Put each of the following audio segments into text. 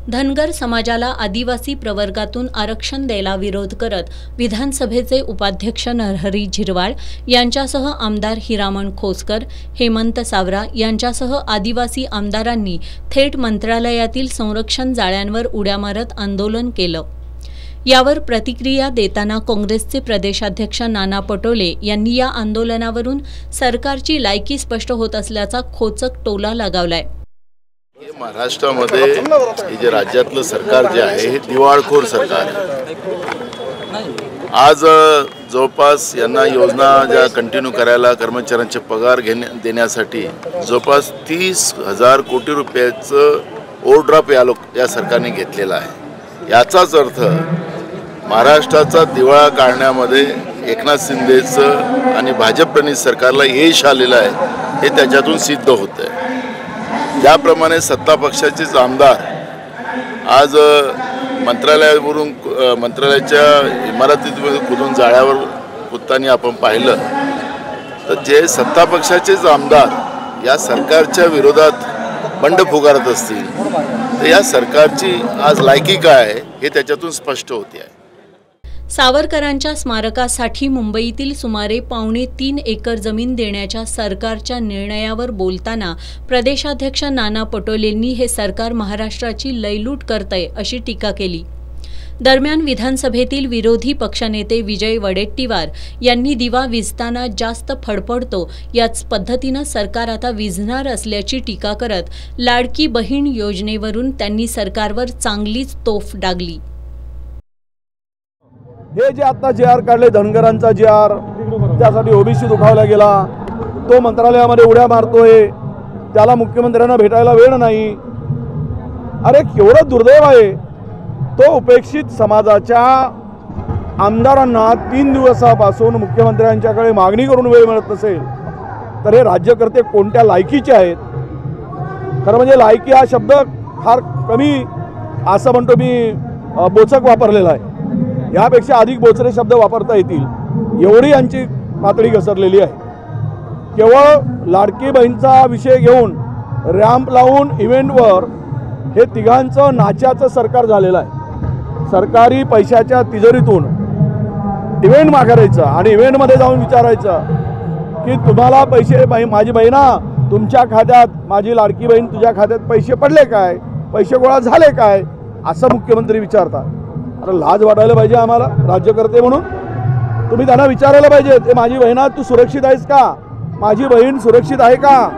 धनगर समाजाला आदिवासी प्रवर्गातून आरक्षण द्यायला विरोध करत विधानसभेचे उपाध्यक्ष नरहरी झिरवाळ यांच्यासह आमदार हिरामण खोसकर, हेमंत सावरा यांच्यासह आदिवासी आमदारांनी थेट मंत्रालयातील संरक्षण जाळ्यांवर उड्या मारत आंदोलन केलं। यावर प्रतिक्रिया देताना काँग्रेसचे प्रदेशाध्यक्ष नाना पटोले यांनी या आंदोलनावरून सरकारची लायकी स्पष्ट होत असल्याचा खोचक टोला लगावलाय। महाराष्ट्रामध्ये हे जे राज्यातलं सरकार जे आहे हे दिवाळखोर सरकार आहे। आज जवळपास यांना योजना ज्या कंटिन्यू करायला कर्मचाऱ्यांचे पगार देण्यासाठी जवळपास 30,000 कोटी रुपयाचं ओव्हरड्राफ्ट या सरकारने घेतलेला आहे। याचाच अर्थ महाराष्ट्राचा दिवाळा काढण्यामध्ये एकनाथ शिंदेचं आणि भाजप सरकारला यश आलेलं आहे हे त्याच्यातून सिद्ध होत आहे। ज्याप्रमाणे सत्ता पक्षाचेच आमदार आज मंत्रालयाच्या इमारतीमध्ये कुदून जाळ्यावर कुदताना आपण पाहिलं तर जे सत्ता पक्षाचेच आमदार या सरकारच्या विरोधात बंड फुगारत असतील तर या सरकारची आज लायकी काय आहे हे त्याच्यातून स्पष्ट होते आहे। सावरकरांच्या स्मारकासाठी मुंबईतील सुमारे 3.25 एकर जमीन देण्याच्या सरकारच्या निर्णयावर बोलताना प्रदेशाध्यक्ष नाना पटोलेंनी हे सरकार महाराष्ट्राची लयलूट करतंय अशी टीका केली। दरम्यान विधानसभेतील विरोधी पक्षनेते विजय वडेट्टीवार यांनी दिवा विझताना जास्त फडफडतो याच पद्धतीनं सरकार आता विझणार असल्याची टीका करत लाडकी बहीण योजनेवरून त्यांनी सरकारवर चांगलीच तोफ डागली। हे जे आता JR काढले धनगरांचा JR त्यासाठी ओबीसी दुखावला गेला तो मंत्रालयामध्ये उड्या मारतोय, त्याला मुख्यमंत्र्यांना भेटायला वेळ नाही। अरे केवढं दुर्दैव आहे। तो उपेक्षित समाजाच्या आमदारांना 3 दिवसापासून मुख्यमंत्र्यांच्याकडे मागणी करून वेळ मिळत नसेल तर हे राज्यकर्ते कोणत्या लायकीचे आहेत। खरं म्हणजे लायकी हा शब्द फार कमी असं म्हणतो मी बोचक वापरलेला आहे। यापेक्षा अधिक बोचरे शब्द वापरता येतील एवढी यांची पातळी घसरलेली आहे। केवळ लाडकी बहीणचा विषय घेऊन रॅम्प लावून इव्हेंटवर हे तिघांचं नाच्याचं सरकार झालेलं आहे। सरकारी पैशाच्या तिजोरीतून इव्हेंट मागायचं आणि इव्हेंटमध्ये जाऊन विचारायचं की तुम्हाला पैसे माझी बहिणा तुमच्या खात्यात, माझी लाडकी बहीण तुझ्या खात्यात पैसे पडले काय, पैसे गोळा झाले काय, असं मुख्यमंत्री विचारतात। अरे लाज वाटायला पाहिजे आम्हाला राज्यकर्ते म्हणून। तुम्ही त्यांना विचारायला पाहिजे ते माझी बहिणा तू सुरक्षित आहेस का, माझी बहीण सुरक्षित आहे का।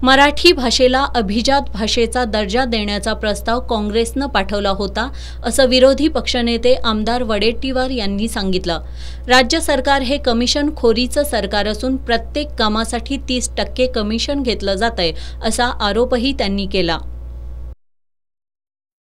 मराठी भाषेला अभिजात भाषेचा दर्जा देण्याचा प्रस्ताव काँग्रेसनं पाठवला होता असं विरोधी पक्षनेते आमदार वडेट्टीवार यांनी सांगितलं। राज्य सरकार हे कमिशनखोरीचं सरकार असून प्रत्येक कामासाठी 30% कमिशन घेतलं जातंय असा आरोपही त्यांनी केला।